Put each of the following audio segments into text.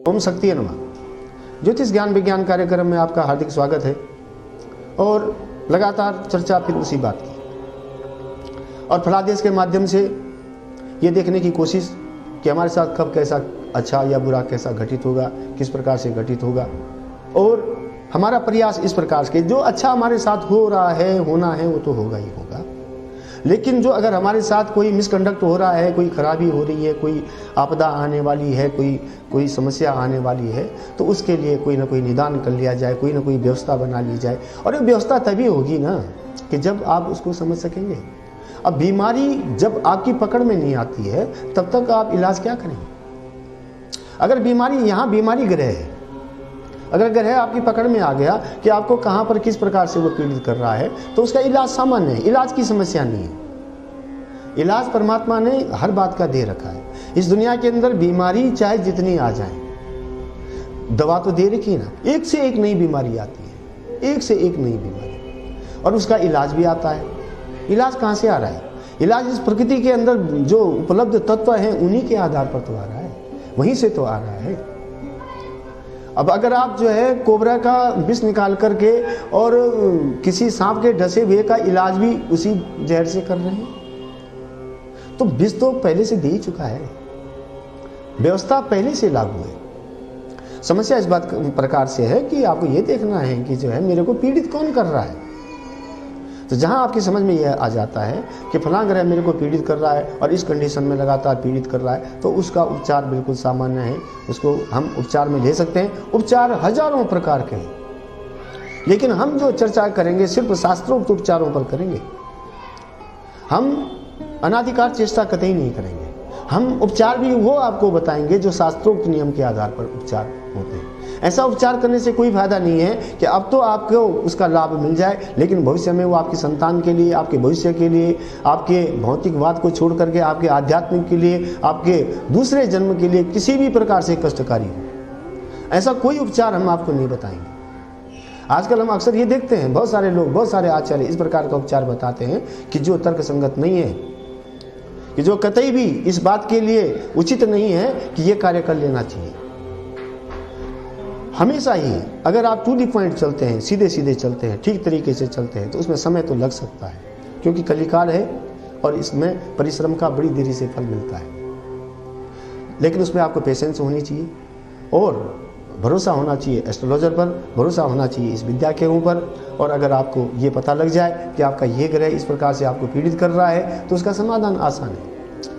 ओम शक्ति नमः। ज्योतिष ज्ञान विज्ञान कार्यक्रम में आपका हार्दिक स्वागत है और लगातार चर्चा फिर उसी बात की और फलादेश के माध्यम से ये देखने की कोशिश कि हमारे साथ कब कैसा अच्छा या बुरा कैसा घटित होगा, किस प्रकार से घटित होगा। और हमारा प्रयास इस प्रकार से जो अच्छा हमारे साथ हो रहा है, होना है, वो तो होगा ही होगा। लेकिन जो अगर हमारे साथ कोई मिसकंडक्ट हो रहा है, कोई खराबी हो रही है, कोई आपदा आने वाली है, कोई समस्या आने वाली है, तो उसके लिए कोई ना कोई निदान कर लिया जाए, कोई ना कोई व्यवस्था बना ली जाए। और ये व्यवस्था तभी होगी ना कि जब आप उसको समझ सकेंगे। अब बीमारी जब आपकी पकड़ में नहीं आती है तब तक आप इलाज क्या करेंगे। अगर बीमारी यहाँ बीमारी ग्रह है, अगर ग्रह आपकी पकड़ में आ गया कि आपको कहाँ पर किस प्रकार से वो पीड़ित कर रहा है, तो उसका इलाज सामान्य है, इलाज की समस्या नहीं है। इलाज परमात्मा ने हर बात का दे रखा है। इस दुनिया के अंदर बीमारी चाहे जितनी आ जाए, दवा तो दे रखी है ना। एक से एक नई बीमारी आती है, एक से एक नई बीमारी, और उसका इलाज भी आता है। इलाज कहाँ से आ रहा है? इलाज इस प्रकृति के अंदर जो उपलब्ध तत्व हैं उन्हीं के आधार पर तो आ रहा है, वहीं से तो आ रहा है। अब अगर आप जो है कोबरा का विष निकाल करके और किसी सांप के डसे हुए का इलाज भी उसी जहर से कर रहे हैं, तो विष तो पहले से दे ही चुका है, व्यवस्था पहले से लागू है। समस्या इस बात प्रकार से है कि आपको ये देखना है कि जो है मेरे को पीड़ित कौन कर रहा है। तो जहां आपकी समझ में यह आ जाता है कि फलां ग्रह मेरे को पीड़ित कर रहा है और इस कंडीशन में लगातार पीड़ित कर रहा है, तो उसका उपचार बिल्कुल सामान्य है, उसको हम उपचार में ले सकते हैं। उपचार हजारों प्रकार के हैं, लेकिन हम जो चर्चा करेंगे सिर्फ शास्त्रोक्त उपचारों पर करेंगे। हम अनाधिकार चेष्टा कतई नहीं करेंगे। हम उपचार भी वो आपको बताएंगे जो शास्त्रोक्त नियम के आधार पर उपचार होते हैं। ऐसा उपचार करने से कोई फायदा नहीं है कि अब तो आपको उसका लाभ मिल जाए, लेकिन भविष्य में वो आपकी संतान के लिए, आपके भविष्य के लिए, आपके भौतिकवाद को छोड़ करके आपके आध्यात्मिक के लिए, आपके दूसरे जन्म के लिए किसी भी प्रकार से कष्टकारी हो। ऐसा कोई उपचार हम आपको नहीं बताएंगे। आजकल हम अक्सर ये देखते हैं, बहुत सारे लोग, बहुत सारे आचार्य इस प्रकार का उपचार बताते हैं कि जो तर्क संगत नहीं है, कि जो कतई भी इस बात के लिए उचित नहीं है कि ये कार्य कर लेना चाहिए। हमेशा ही अगर आप टू दी पॉइंट चलते हैं, सीधे सीधे चलते हैं, ठीक तरीके से चलते हैं, तो उसमें समय तो लग सकता है, क्योंकि कलिकाल है और इसमें परिश्रम का बड़ी देरी से फल मिलता है। लेकिन उसमें आपको पेशेंस होनी चाहिए और भरोसा होना चाहिए एस्ट्रोलॉजर पर, भरोसा होना चाहिए इस विद्या के ऊपर। और अगर आपको ये पता लग जाए कि आपका ये ग्रह इस प्रकार से आपको पीड़ित कर रहा है, तो उसका समाधान आसान है।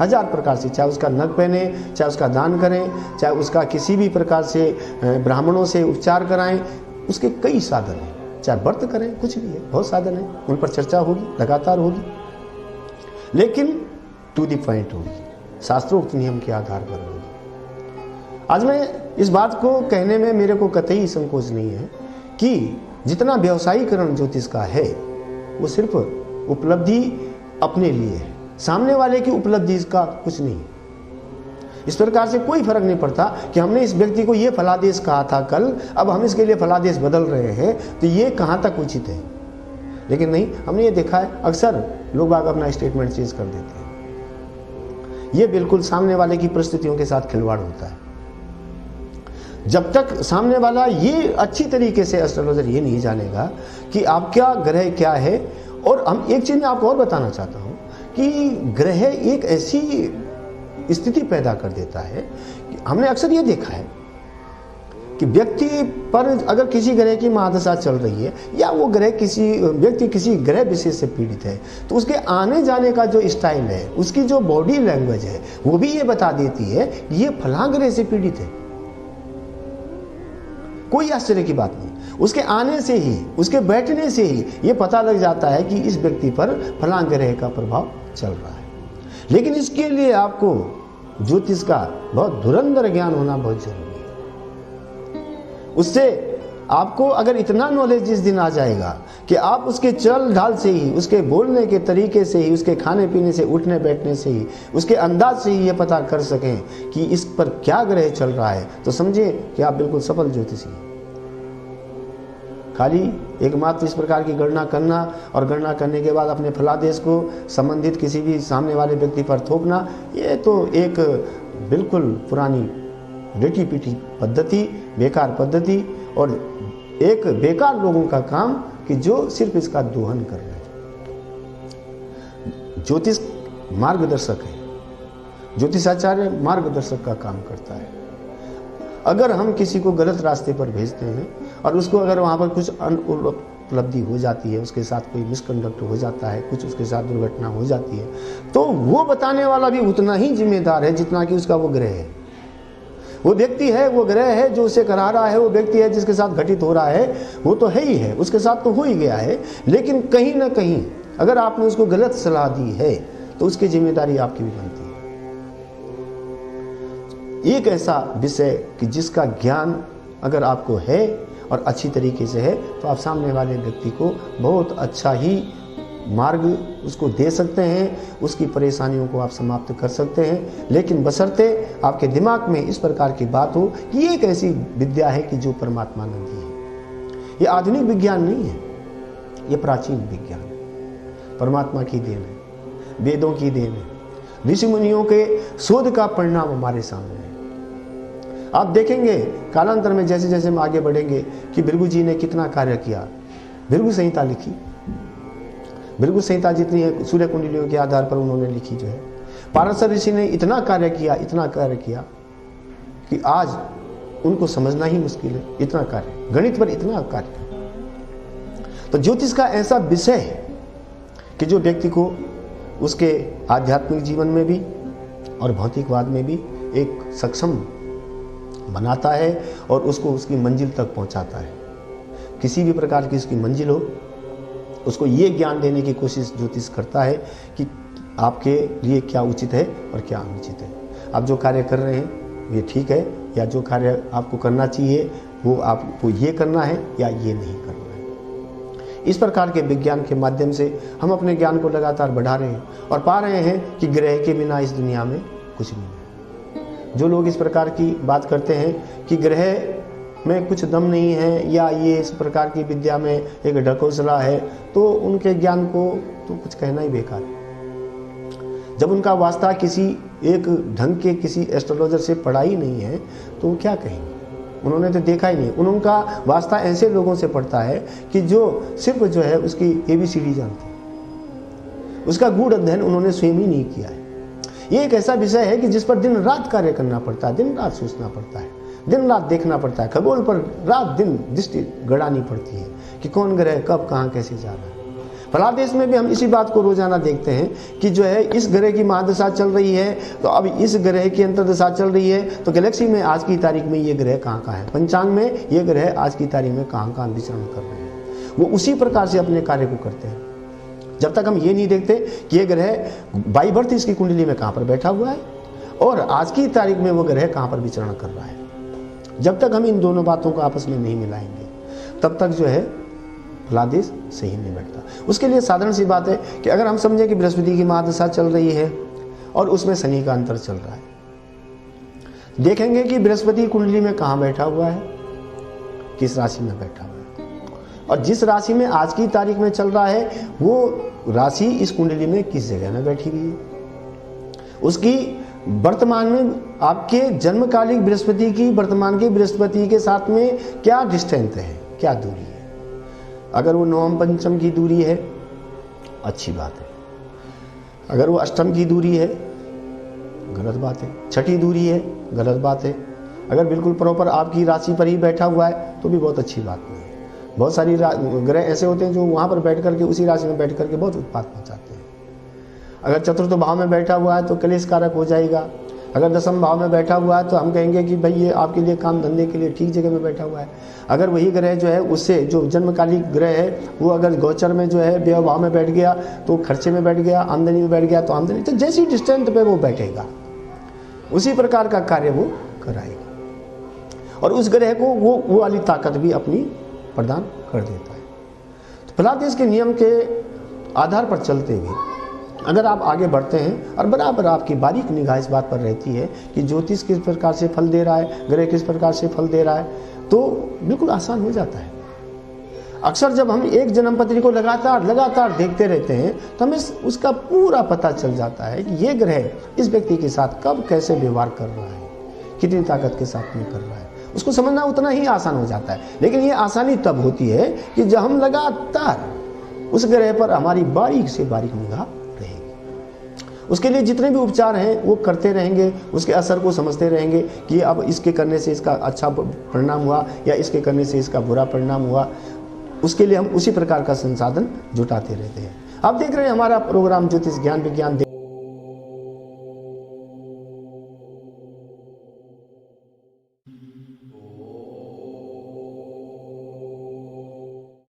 हजार प्रकार से, चाहे उसका नग पहने, चाहे उसका दान करें, चाहे उसका किसी भी प्रकार से ब्राह्मणों से उपचार कराएं, उसके कई साधन हैं। चाहे व्रत करें, कुछ भी है, बहुत साधन है, उन पर चर्चा होगी, लगातार होगी, लेकिन टू दी पॉइंट होगी, शास्त्रोक्त नियम के आधार पर होगी। आज मैं इस बात को कहने में मेरे को कतई संकोच नहीं है कि जितना व्यवसायीकरण ज्योतिष का है वो सिर्फ उपलब्धि अपने लिए है, सामने वाले की उपलब्धि इसका कुछ नहीं। इस प्रकार से कोई फर्क नहीं पड़ता कि हमने इस व्यक्ति को ये फलादेश कहा था कल, अब हम इसके लिए फलादेश बदल रहे हैं, तो ये कहाँ तक उचित है। लेकिन नहीं, हमने ये देखा है अक्सर लोग बाग अपना स्टेटमेंट चेंज कर देते हैं। ये बिल्कुल सामने वाले की परिस्थितियों के साथ खिलवाड़ होता है। जब तक सामने वाला ये अच्छी तरीके से एस्ट्रोलॉजर ये नहीं जानेगा कि आपका ग्रह क्या है। और हम एक चीज मैं आपको और बताना चाहता हूं कि ग्रह एक ऐसी स्थिति पैदा कर देता है कि हमने अक्सर ये देखा है कि व्यक्ति पर अगर किसी ग्रह की महादशा चल रही है या वो ग्रह व्यक्ति किसी ग्रह विशेष से पीड़ित है, तो उसके आने जाने का जो स्टाइल है, उसकी जो बॉडी लैंग्वेज है, वो भी ये बता देती है कि ये फलां ग्रह से पीड़ित है। कोई आश्चर्य की बात नहीं, उसके आने से ही, उसके बैठने से ही ये पता लग जाता है कि इस व्यक्ति पर फलां ग्रह का प्रभाव चल रहा है। लेकिन इसके लिए आपको ज्योतिष का बहुत धुरंधर ज्ञान होना बहुत जरूरी है। उससे आपको अगर इतना नॉलेज जिस दिन आ जाएगा कि आप उसके चल ढाल से ही, उसके बोलने के तरीके से ही, उसके खाने पीने से, उठने बैठने से ही, उसके अंदाज से ही ये पता कर सकें कि इस पर क्या ग्रह चल रहा है, तो समझिए कि आप बिल्कुल सफल ज्योतिषी हैं। खाली एकमात्र इस प्रकार की गणना करना और गणना करने के बाद अपने फलादेश को संबंधित किसी भी सामने वाले व्यक्ति पर थोपना, ये तो एक बिल्कुल पुरानी रेटी पीटी पद्धति, बेकार पद्धति और एक बेकार लोगों का काम कि जो सिर्फ इसका दोहन कर रहे हैं। ज्योतिष मार्गदर्शक है, ज्योतिषाचार्य मार्गदर्शक का काम करता है। अगर हम किसी को गलत रास्ते पर भेजते हैं और उसको अगर वहाँ पर कुछ अनुपलब्धि हो जाती है, उसके साथ कोई मिसकंडक्ट हो जाता है, कुछ उसके साथ दुर्घटना हो जाती है, तो वो बताने वाला भी उतना ही जिम्मेदार है जितना कि उसका वो ग्रह है। वो व्यक्ति है, वो ग्रह है जो उसे करा रहा है, वो व्यक्ति है जिसके साथ घटित हो रहा है, वो तो है ही है, उसके साथ तो हो ही गया है। लेकिन कहीं ना कहीं अगर आपने उसको गलत सलाह दी है तो उसकी जिम्मेदारी आपकी भी बनती है। एक ऐसा विषय कि जिसका ज्ञान अगर आपको है और अच्छी तरीके से है तो आप सामने वाले व्यक्ति को बहुत अच्छा ही मार्ग उसको दे सकते हैं, उसकी परेशानियों को आप समाप्त कर सकते हैं। लेकिन बशर्ते आपके दिमाग में इस प्रकार की बात हो कि ये एक ऐसी विद्या है कि जो परमात्मा ने दी है। ये आधुनिक विज्ञान नहीं है, ये प्राचीन विज्ञान है, परमात्मा की देन है, वेदों की देन है, ऋषि मुनियों के शोध का परिणाम हमारे सामने है। आप देखेंगे कालांतर में जैसे जैसे हम आगे बढ़ेंगे कि भृगु जी ने कितना कार्य किया। भृगु संहिता लिखी, भृगु संहिता जितनी है सूर्य कुंडलियों के आधार पर उन्होंने लिखी जो है। पारसर ऋषि ने इतना कार्य किया, इतना कार्य किया कि आज उनको समझना ही मुश्किल है, इतना कार्य, गणित पर इतना कार्य। तो ज्योतिष का ऐसा विषय है कि जो व्यक्ति को उसके आध्यात्मिक जीवन में भी और भौतिकवाद में भी एक सक्षम बनाता है और उसको उसकी मंजिल तक पहुंचाता है। किसी भी प्रकार की उसकी मंजिल हो, उसको ये ज्ञान देने की कोशिश ज्योतिष करता है कि आपके लिए क्या उचित है और क्या अनुचित है। आप जो कार्य कर रहे हैं ये ठीक है, या जो कार्य आपको करना चाहिए वो आपको ये करना है या ये नहीं करना है। इस प्रकार के विज्ञान के माध्यम से हम अपने ज्ञान को लगातार बढ़ा रहे हैं और पा रहे हैं कि ग्रह के बिना इस दुनिया में कुछ नहीं है। जो लोग इस प्रकार की बात करते हैं कि ग्रह में कुछ दम नहीं है या ये इस प्रकार की विद्या में एक ढकोसला है, तो उनके ज्ञान को तो कुछ कहना ही बेकार है। जब उनका वास्ता किसी एक ढंग के किसी एस्ट्रोलॉजर से पढ़ा ही नहीं है तो वो क्या कहेंगे, उन्होंने तो देखा ही नहीं। उनका वास्ता ऐसे लोगों से पड़ता है कि जो सिर्फ जो है उसकी ABCD जानते हैं, उसका गूढ़ अध्ययन उन्होंने स्वयं ही नहीं किया है। ये एक ऐसा विषय है कि जिस पर दिन रात कार्य करना पड़ता है, दिन रात सोचना पड़ता है, दिन रात देखना पड़ता है, खगोल पर रात दिन दृष्टि गड़ानी पड़ती है कि कौन ग्रह कब कहाँ कैसे जा रहा है। फलादेश में भी हम इसी बात को रोजाना देखते हैं कि जो है इस ग्रह की महादशा चल रही है तो अब इस ग्रह की अंतर्दशा चल रही है, तो गैलेक्सी में आज की तारीख में ये ग्रह कहाँ कहाँ है, पंचांग में ये ग्रह आज की तारीख में कहाँ कहाँ विचरण कर रहे हैं। वो उसी प्रकार से अपने कार्य को करते हैं। जब तक हम ये नहीं देखते कि ये ग्रह बाई बर्थ इसकी कुंडली में कहाँ पर बैठा हुआ है और आज की तारीख में वो ग्रह कहाँ पर विचरण कर रहा है, जब तक हम इन दोनों बातों को आपस में नहीं मिलाएंगे तब तक जो है फलादेश सही नहीं बैठता। उसके लिए साधारण सी बात है कि अगर हम समझें कि बृहस्पति की महादशा चल रही है और उसमें शनि का अंतर चल रहा है, देखेंगे कि बृहस्पति कुंडली में कहाँ बैठा हुआ है, किस राशि में बैठा हुआ है, और जिस राशि में आज की तारीख में चल रहा है वो राशि इस कुंडली में किस जगह में बैठी हुई है। उसकी वर्तमान में आपके जन्मकालिक बृहस्पति की वर्तमान के बृहस्पति के साथ में क्या डिस्टेंस है, क्या दूरी है। अगर वो नवम पंचम की दूरी है अच्छी बात है, अगर वो अष्टम की दूरी है गलत बात है, छठी दूरी है गलत बात है, अगर बिल्कुल प्रॉपर आपकी राशि पर ही बैठा हुआ है तो भी बहुत अच्छी बात नहीं है। बहुत सारी ग्रह ऐसे होते हैं जो वहाँ पर बैठ करके उसी राशि में बैठ करके बहुत उत्पात पहुँचाते हैं। अगर चतुर्थ भाव में बैठा हुआ है तो कलेश कारक हो जाएगा, अगर दसम भाव में बैठा हुआ है तो हम कहेंगे कि भाई ये आपके लिए काम धंधे के लिए ठीक जगह में बैठा हुआ है। अगर वही ग्रह जो है उससे जो जन्मकालिक ग्रह है वो अगर गोचर में जो है व्यय भाव में बैठ गया तो खर्चे में बैठ गया, आमदनी में बैठ गया तो आमदनी, तो जैसी डिस्टेंस पे वो बैठेगा उसी प्रकार का कार्य वो कराएगा और उस ग्रह को वो वाली ताकत भी अपनी प्रदान कर देता है। तो फलादेश के नियम के आधार पर चलते हुए अगर आप आगे बढ़ते हैं और बराबर आपकी बारीक निगाह इस बात पर रहती है कि ज्योतिष किस प्रकार से फल दे रहा है, ग्रह किस प्रकार से फल दे रहा है, तो बिल्कुल आसान हो जाता है। अक्सर जब हम एक जन्मपत्री को लगातार देखते रहते हैं तो हमें उसका पूरा पता चल जाता है कि ये ग्रह इस व्यक्ति के साथ कब कैसे व्यवहार कर रहा है, कितनी ताकत के साथ में कर रहा है, उसको समझना उतना ही आसान हो जाता है। लेकिन ये आसानी तब होती है कि जब हम लगातार उस ग्रह पर हमारी बारीक से बारीक निगाह रहेगी। उसके लिए जितने भी उपचार हैं वो करते रहेंगे, उसके असर को समझते रहेंगे कि अब इसके करने से इसका अच्छा परिणाम हुआ या इसके करने से इसका बुरा परिणाम हुआ। उसके लिए हम उसी प्रकार का संसाधन जुटाते रहते हैं। आप देख रहे हैं हमारा प्रोग्राम ज्योतिष ज्ञान विज्ञान।